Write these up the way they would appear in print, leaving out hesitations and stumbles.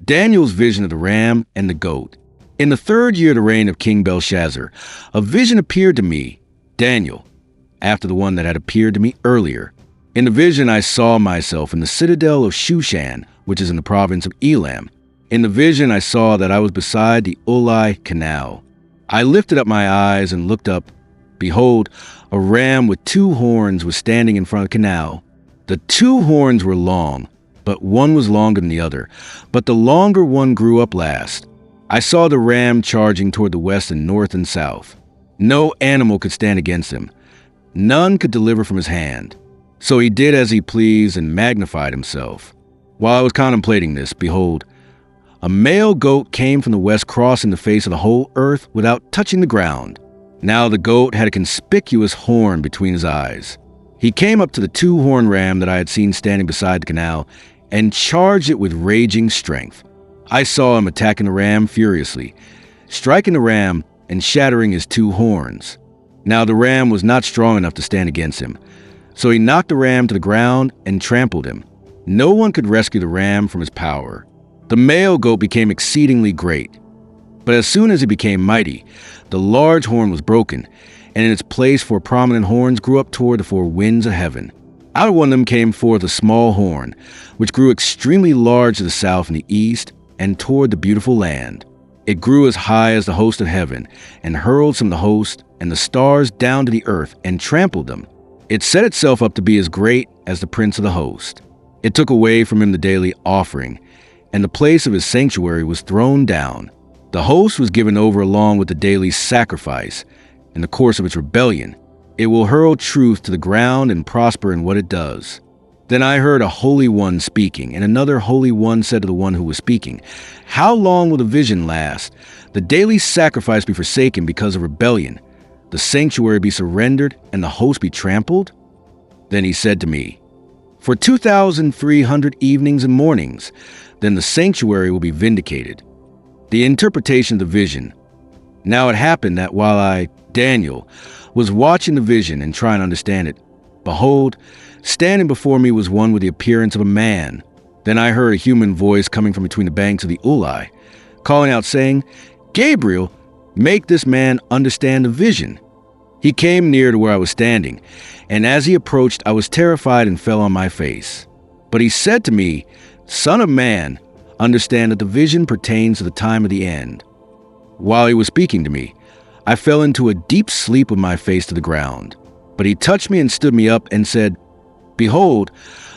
Daniel's vision of the ram and the goat. In the 3rd year of the reign of King Belshazzar, a vision appeared to me, Daniel, after the one that had appeared to me earlier. In the vision I saw myself in the citadel of Shushan, which is in the province of Elam. In the vision I saw that I was beside the Ulai Canal. I lifted up my eyes and looked up. Behold, a ram with 2 horns was standing in front of the canal. The 2 horns were long, but one was longer than the other, but the longer one grew up last. I saw the ram charging toward the west and north and south. No animal could stand against him. None could deliver from his hand. So he did as he pleased and magnified himself. While I was contemplating this, behold, a male goat came from the west, crossing the face of the whole earth without touching the ground. Now the goat had a conspicuous horn between his eyes. He came up to the 2-horned ram that I had seen standing beside the canal and charged it with raging strength. I saw him attacking the ram furiously, striking the ram and shattering his 2 horns. Now the ram was not strong enough to stand against him, so he knocked the ram to the ground and trampled him. No one could rescue the ram from his power. The male goat became exceedingly great, but as soon as he became mighty, the large horn was broken, and in its place 4 prominent horns grew up toward the 4 winds of heaven. Out of one of them came forth a small horn, which grew extremely large to the south and the east, and toward the beautiful land. It grew as high as the host of heaven, and hurled some of the host and the stars down to the earth, and trampled them. It set itself up to be as great as the prince of the host. It took away from him the daily offering, and the place of his sanctuary was thrown down. The host was given over along with the daily sacrifice. In the course of its rebellion, it will hurl truth to the ground and prosper in what it does. Then I heard a holy one speaking, and another holy one said to the one who was speaking, "How long will the vision last? The daily sacrifice be forsaken because of rebellion, the sanctuary be surrendered, and the host be trampled?" Then he said to me, "For 2,300 evenings and mornings, then the sanctuary will be vindicated." The interpretation of the vision. Now it happened that while I, Daniel, was watching the vision and trying to understand it, behold, standing before me was one with the appearance of a man. Then I heard a human voice coming from between the banks of the Ulai, calling out, saying, "Gabriel, make this man understand the vision." He came near to where I was standing, and as he approached, I was terrified and fell on my face. But he said to me, "Son of man, understand that the vision pertains to the time of the end." While he was speaking to me, I fell into a deep sleep with my face to the ground. But he touched me and stood me up and said, "Behold,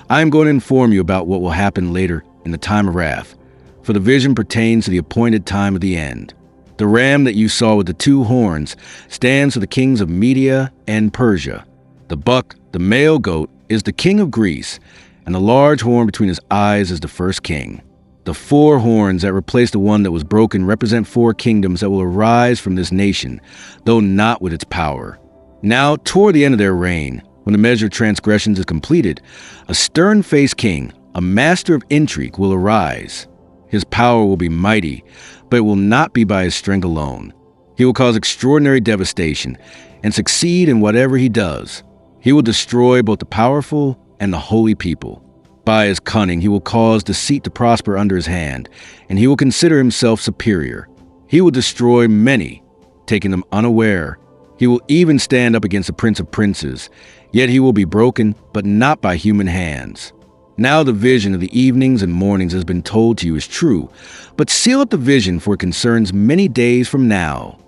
I am going to inform you about what will happen later in the time of wrath, for the vision pertains to the appointed time of the end. The ram that you saw with the 2 horns stands for the kings of Media and Persia. The buck, the male goat, is the king of Greece, and the large horn between his eyes is the first king. The 4 horns that replace the one that was broken represent 4 kingdoms that will arise from this nation, though not with its power. Now, toward the end of their reign, when the measure of transgressions is completed, a stern-faced king, a master of intrigue, will arise. His power will be mighty, but it will not be by his strength alone. He will cause extraordinary devastation and succeed in whatever he does. He will destroy both the powerful and the holy people. By his cunning, he will cause deceit to prosper under his hand, and he will consider himself superior. He will destroy many, taking them unaware. He will even stand up against the prince of princes, yet he will be broken, but not by human hands. Now the vision of the evenings and mornings has been told to you is true, but seal up the vision, for it concerns many days from now.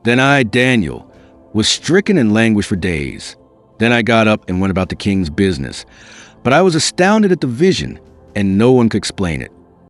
Then I, Daniel, was stricken and languished for days. Then I got up and went about the king's business. But I was astounded at the vision, and no one could explain it.